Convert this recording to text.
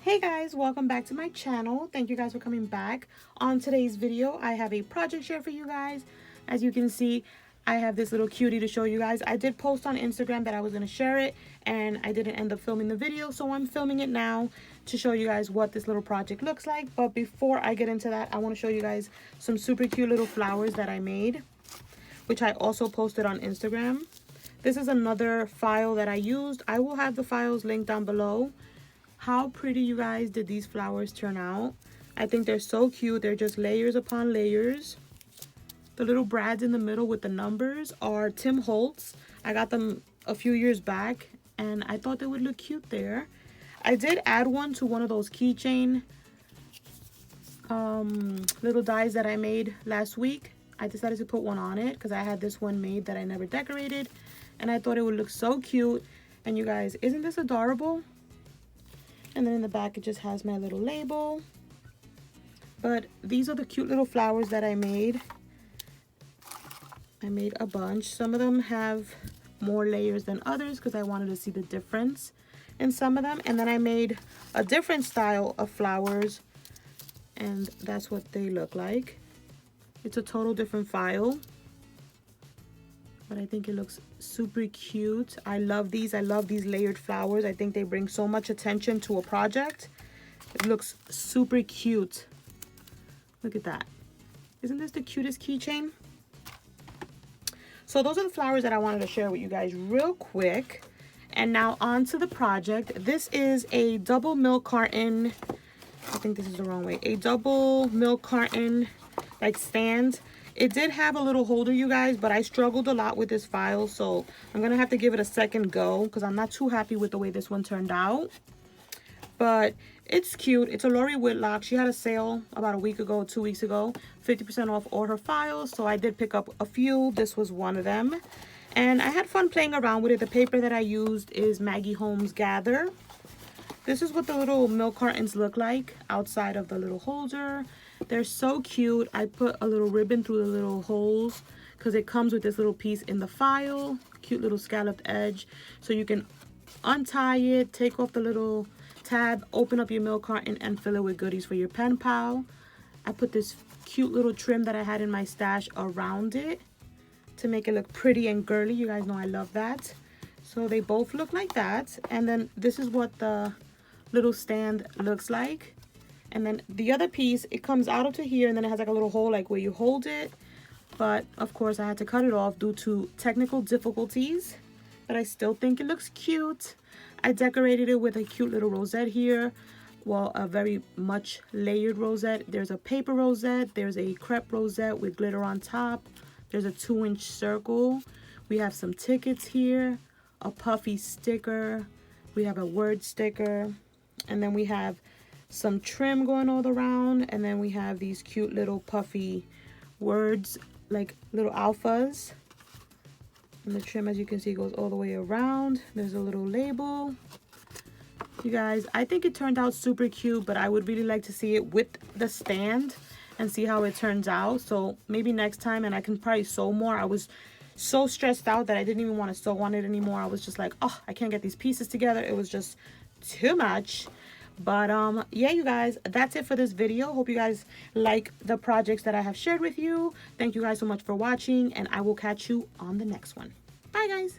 Hey guys, welcome back to my channel. Thank you guys for coming back. On today's video, I have a project share for you guys. As you can see, I have this little cutie to show you guys. I did post on Instagram that I was going to share it, and I didn't end up filming the video, so I'm filming it now to show you guys what this little project looks like. But before I get into that, I want to show you guys some super cute little flowers that I made, which I also posted on Instagram. This is another file that I used. I will have the files linked down below. How pretty, you guys, did these flowers turn out? I think they're so cute. They're just layers upon layers. The little brads in the middle with the numbers are Tim Holtz. I got them a few years back and I thought they would look cute there. I did add one to one of those keychain little dies that I made last week. I decided to put one on it because I had this one made that I never decorated and I thought it would look so cute. And you guys, isn't this adorable? And then in the back, it just has my little label. But these are the cute little flowers that I made. I made a bunch. Some of them have more layers than others because I wanted to see the difference in some of them. And then I made a different style of flowers. And that's what they look like. It's a total different file. But I think it looks super cute. I love these. I love these layered flowers. I think they bring so much attention to a project. It looks super cute. Look at that. Isn't this the cutest keychain? So those are the flowers that I wanted to share with you guys real quick. And now on to the project. This is a double milk carton. I think this is the wrong way. A double milk carton like stand. It did have a little holder, you guys, but I struggled a lot with this file, so I'm going to have to give it a second go because I'm not too happy with the way this one turned out. But it's cute. It's a Whitlock. She had a sale about a week ago, 2 weeks ago, 50% off all her files, so I did pick up a few. This was one of them. And I had fun playing around with it. The paper that I used is Maggie Holmes Gather. This is what the little milk cartons look like outside of the little holder. They're so cute. I put a little ribbon through the little holes because it comes with this little piece in the file. Cute little scalloped edge. So you can untie it, take off the little tab, open up your milk carton, and fill it with goodies for your pen pal. I put this cute little trim that I had in my stash around it to make it look pretty and girly. You guys know I love that. So they both look like that. And then this is what the little stand looks like. And then the other piece, it comes out up to here, and then it has like a little hole like where you hold it. But of course I had to cut it off due to technical difficulties. But I still think it looks cute. I decorated it with a cute little rosette here. Well, a very much layered rosette. There's a paper rosette. There's a crepe rosette with glitter on top. There's a 2-inch circle. We have some tickets here. A puffy sticker. We have a word sticker. And then we have some trim going all around, and then we have these cute little puffy words like little alphas, and the trim, as you can see, goes all the way around. There's a little label. You guys, I think it turned out super cute, but I would really like to see it with the stand and see how it turns out. So maybe next time, and I can probably sew more. I was so stressed out that I didn't even want to sew on it anymore. I was just like, oh, I can't get these pieces together. It was just too much. But yeah, you guys, that's it for this video. Hope you guys like the projects that I have shared with you. Thank you guys so much for watching, and I will catch you on the next one. Bye guys.